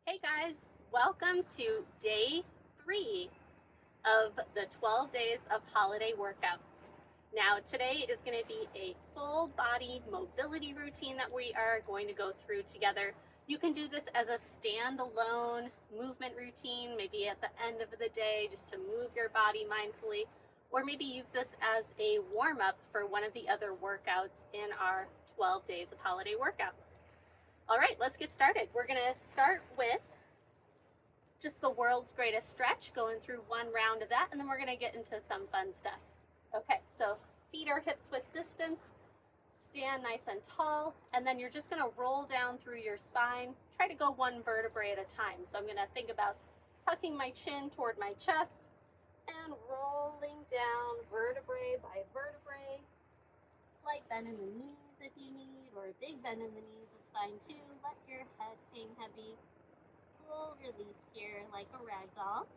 Hey guys, welcome to day 3 of the 12 days of holiday workouts. Now today is going to be a full body mobility routine that we are going to go through together. You can do this as a standalone movement routine, maybe at the end of the day just to move your body mindfully, or maybe use this as a warm-up for one of the other workouts in our 12 days of holiday workouts. All right, let's get started. We're going to start with just the world's greatest stretch, going through one round of that, and then we're going to get into some fun stuff. Okay, so feet are hips width distance, stand nice and tall, and then you're just going to roll down through your spine. Try to go one vertebrae at a time. So I'm going to think about tucking my chin toward my chest and rolling down vertebrae by vertebrae. Slight bend in the knees if you need, or a big bend in the knees is fine too. Let your head hang heavy. Full release here like a rag doll.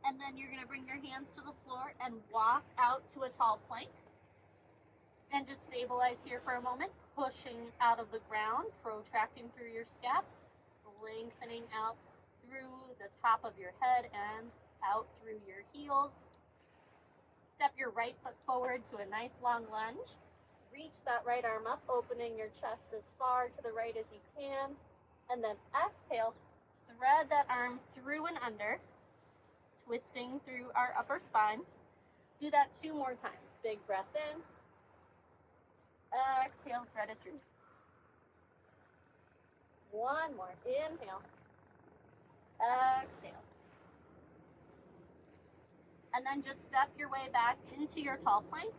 And then you're going to bring your hands to the floor and walk out to a tall plank. And just stabilize here for a moment, pushing out of the ground, protracting through your scaps, lengthening out through the top of your head and out through your heels. Step your right foot forward to a nice long lunge. Reach that right arm up, opening your chest as far to the right as you can. And then exhale, thread that arm through and under, twisting through our upper spine. Do that 2 more times. Big breath in. Exhale, thread it through. 1 more. Inhale. Exhale. And then just step your way back into your tall plank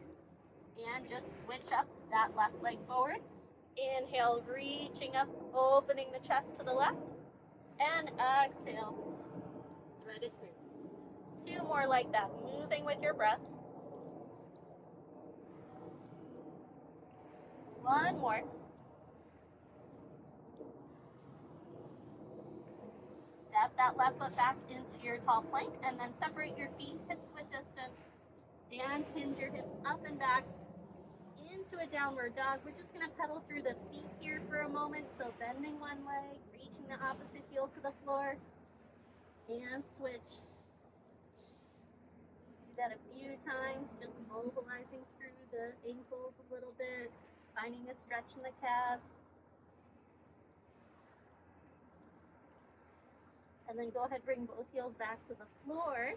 and just switch up that left leg forward. Inhale, reaching up, opening the chest to the left. And exhale, thread it through. 2 more like that, moving with your breath. 1 more. Step that left foot back into your tall plank and then separate your feet hips width distance and hinge your hips up and back into a downward dog. We're just going to pedal through the feet here for a moment. So bending one leg, reaching the opposite heel to the floor, and switch. Do that a few times, just mobilizing through the ankles a little bit, finding a stretch in the calves. And then go ahead, bring both heels back to the floor.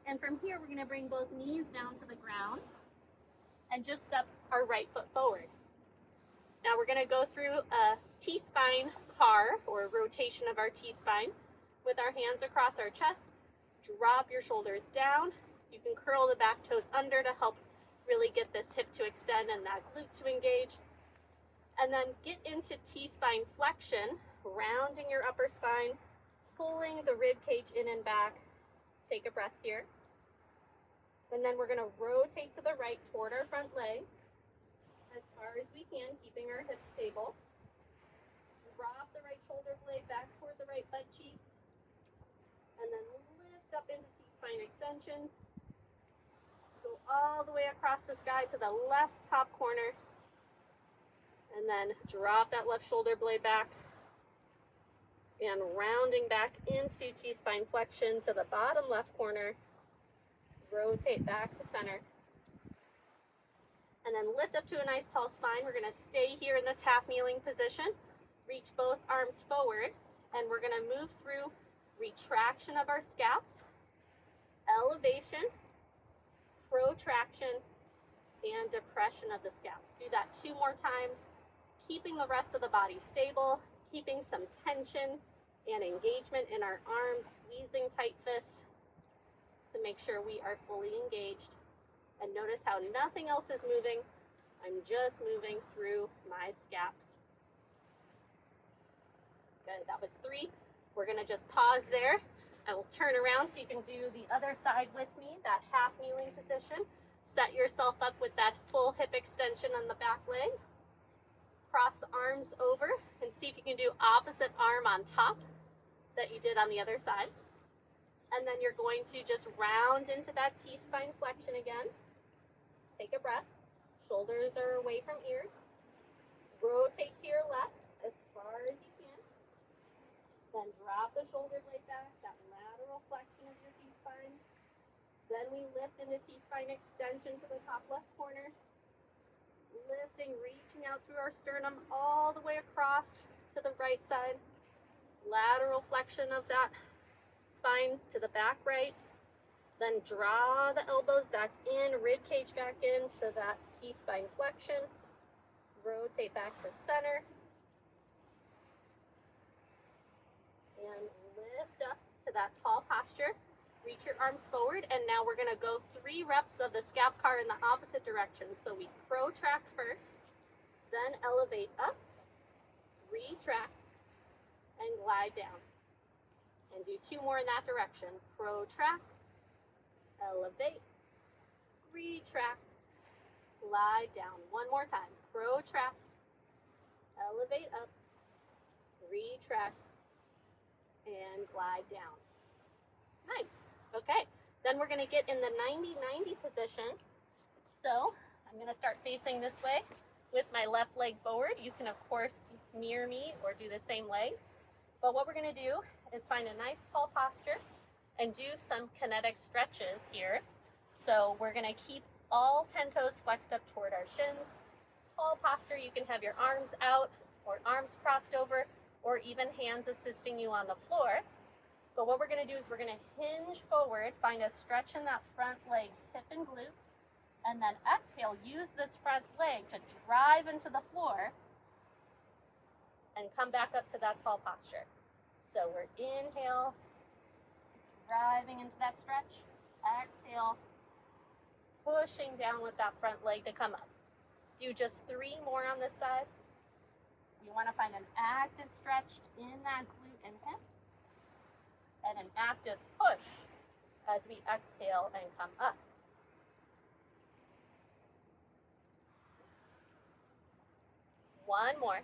And from here, we're going to bring both knees down to the ground and just step our right foot forward. Now we're going to go through a T-spine car, or a rotation of our T-spine, with our hands across our chest. Drop your shoulders down. You can curl the back toes under to help really get this hip to extend and that glute to engage. And then get into T-spine flexion, rounding your upper spine, pulling the rib cage in and back. Take a breath here. And then we're going to rotate to the right toward our front leg as far as we can, keeping our hips stable. Drop the right shoulder blade back toward the right butt cheek. And then lift up into T-spine extension. Go all the way across the sky to the left top corner. And then drop that left shoulder blade back. And rounding back into T-spine flexion to the bottom left corner. Rotate back to center. And then lift up to a nice tall spine. We're going to stay here in this half kneeling position. Reach both arms forward. And we're going to move through retraction of our scaps, elevation, protraction, and depression of the scaps. Do that 2 more times, keeping the rest of the body stable, keeping some tension and engagement in our arms, squeezing tight fists to make sure we are fully engaged. And notice how nothing else is moving. I'm just moving through my scaps. Good, that was 3. We're going to just pause there. I will turn around so you can do the other side with me, that half kneeling position. Set yourself up with that full hip extension on the back leg. Cross the arms over and see if you can do opposite arm on top that you did on the other side. And then you're going to just round into that T-spine flexion again. Take a breath. Shoulders are away from ears. Rotate to your left as far as you can. drop the shoulder blade back, that lateral flexion of your T-spine. Then we lift into T-spine extension to the top left corner. Lifting, reaching out through our sternum all the way across to the right side. Lateral flexion of that spine to the back right. Then draw the elbows back in, rib cage back in to that T-spine flexion. Rotate back to center. And lift up to that tall posture. Reach your arms forward, and now we're going to go 3 reps of the scap car in the opposite direction. So we protract first, then elevate up, retract, and glide down. And do 2 more in that direction. Protract, elevate, retract, glide down. 1 more time. Protract, elevate up, retract, and glide down. Nice. Okay, then we're going to get in the 90-90 position. So I'm going to start facing this way with my left leg forward. You can, of course, mirror me or do the same leg. But what we're going to do is find a nice tall posture and do some kinetic stretches here. So we're going to keep all 10 toes flexed up toward our shins. Tall posture, you can have your arms out or arms crossed over or even hands assisting you on the floor. But what we're going to do is we're going to hinge forward, find a stretch in that front leg's hip and glute, and then exhale, use this front leg to drive into the floor and come back up to that tall posture. So we're inhale, driving into that stretch, exhale, pushing down with that front leg to come up. Do just 3 more on this side. You want to find an active stretch in that glute and hip, and an active push as we exhale and come up. One more.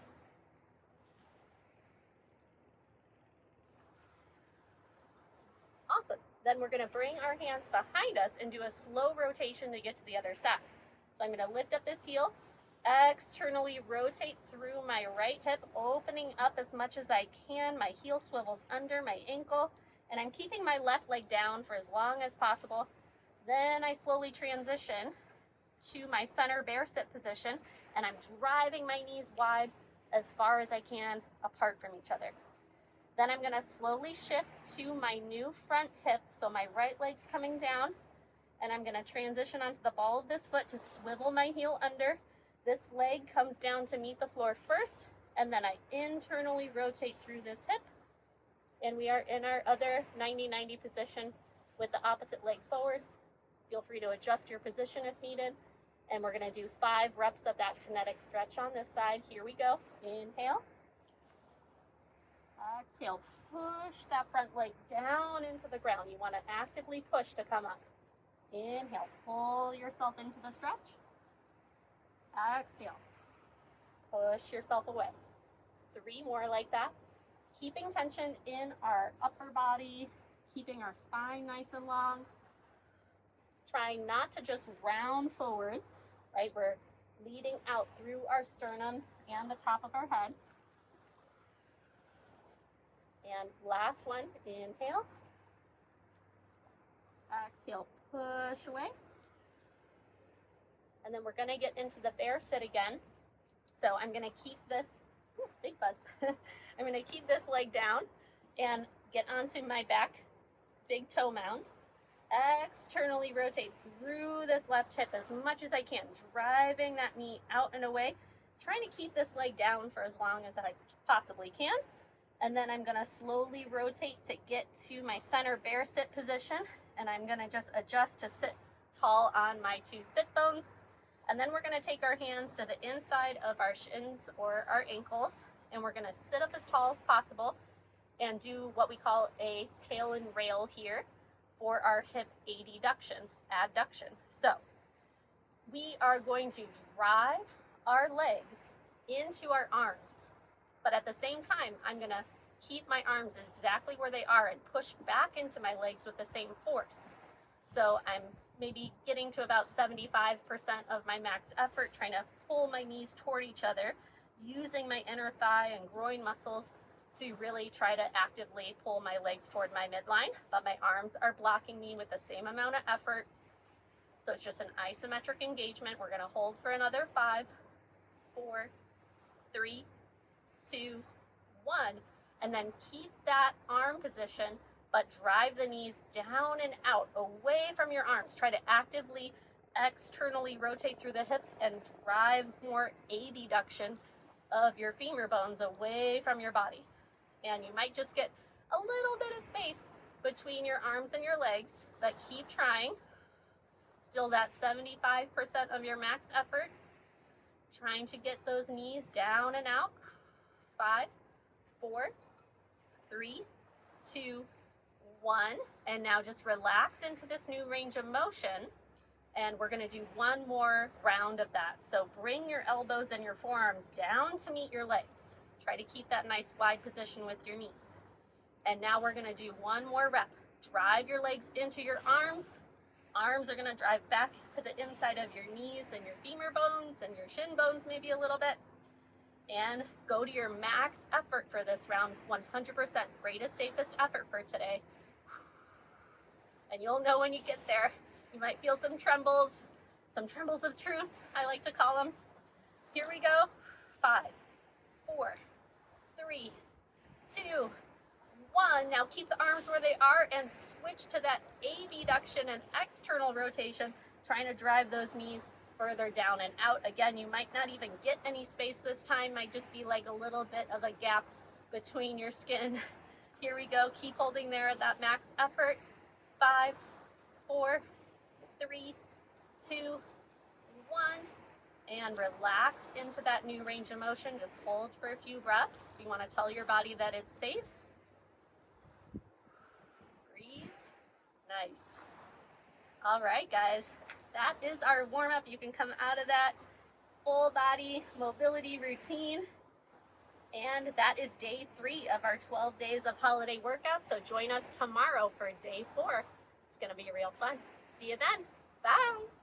Awesome. Then we're going to bring our hands behind us and do a slow rotation to get to the other side. So I'm going to lift up this heel, externally rotate through my right hip, opening up as much as I can. My heel swivels under my ankle, and I'm keeping my left leg down for as long as possible. Then I slowly transition to my center bear sit position, and I'm driving my knees wide as far as I can apart from each other. Then I'm going to slowly shift to my new front hip, so my right leg's coming down, and I'm going to transition onto the ball of this foot to swivel my heel under. This leg comes down to meet the floor first, and then I internally rotate through this hip, and we are in our other 90-90 position with the opposite leg forward. Feel free to adjust your position if needed. And we're going to do 5 reps of that kinetic stretch on this side. Here we go. Inhale. Exhale. Push that front leg down into the ground. You want to actively push to come up. Inhale. Pull yourself into the stretch. Exhale. Push yourself away. 3 more like that. Keeping tension in our upper body, keeping our spine nice and long. Trying not to just round forward, right? We're leading out through our sternum and the top of our head. And last one, inhale. Exhale, push away. And then we're going to get into the bear sit again. So I'm going to keep this, big buzz. I'm going to keep this leg down and get onto my back big toe mound. Externally rotate through this left hip as much as I can, driving that knee out and away, trying to keep this leg down for as long as I possibly can. And then I'm going to slowly rotate to get to my center bear sit position, and I'm going to just adjust to sit tall on my 2 sit bones. And then we're going to take our hands to the inside of our shins or our ankles, and we're going to sit up as tall as possible and do what we call a tail and rail here for our hip adduction. So we are going to drive our legs into our arms, but at the same time, I'm going to keep my arms exactly where they are and push back into my legs with the same force. So I'm maybe getting to about 75% of my max effort, trying to pull my knees toward each other, using my inner thigh and groin muscles to really try to actively pull my legs toward my midline, but my arms are blocking me with the same amount of effort. So it's just an isometric engagement. We're gonna hold for another 5, 4, 3, 2, 1, and then keep that arm position, but drive the knees down and out, away from your arms. Try to actively externally rotate through the hips and drive more abduction of your femur bones away from your body. And you might just get a little bit of space between your arms and your legs, but keep trying. Still that 75% of your max effort. Trying to get those knees down and out. 5, 4, 3, 2, 1. And now just relax into this new range of motion. And we're gonna do one more round of that. So bring your elbows and your forearms down to meet your legs. Try to keep that nice wide position with your knees. And now we're gonna do one more rep. Drive your legs into your arms. Arms are gonna drive back to the inside of your knees and your femur bones and your shin bones maybe a little bit. And go to your max effort for this round, 100%. Greatest, safest effort for today. And you'll know when you get there. You might feel some trembles of truth, I like to call them. Here we go. 5, 4, 3, 2, 1. Now keep the arms where they are and switch to that abduction and external rotation, trying to drive those knees further down and out. Again, you might not even get any space this time. Might just be like a little bit of a gap between your skin. Here we go. Keep holding there at that max effort. 5, 4, 3, 2, 1. And relax into that new range of motion. Just hold for a few breaths. You want to tell your body that it's safe. Breathe. Nice. All right, guys. That is our warm-up. You can come out of that full body mobility routine. And that is day 3 of our 12 days of holiday workouts. So join us tomorrow for day 4. It's going to be real fun. See you then. Bye.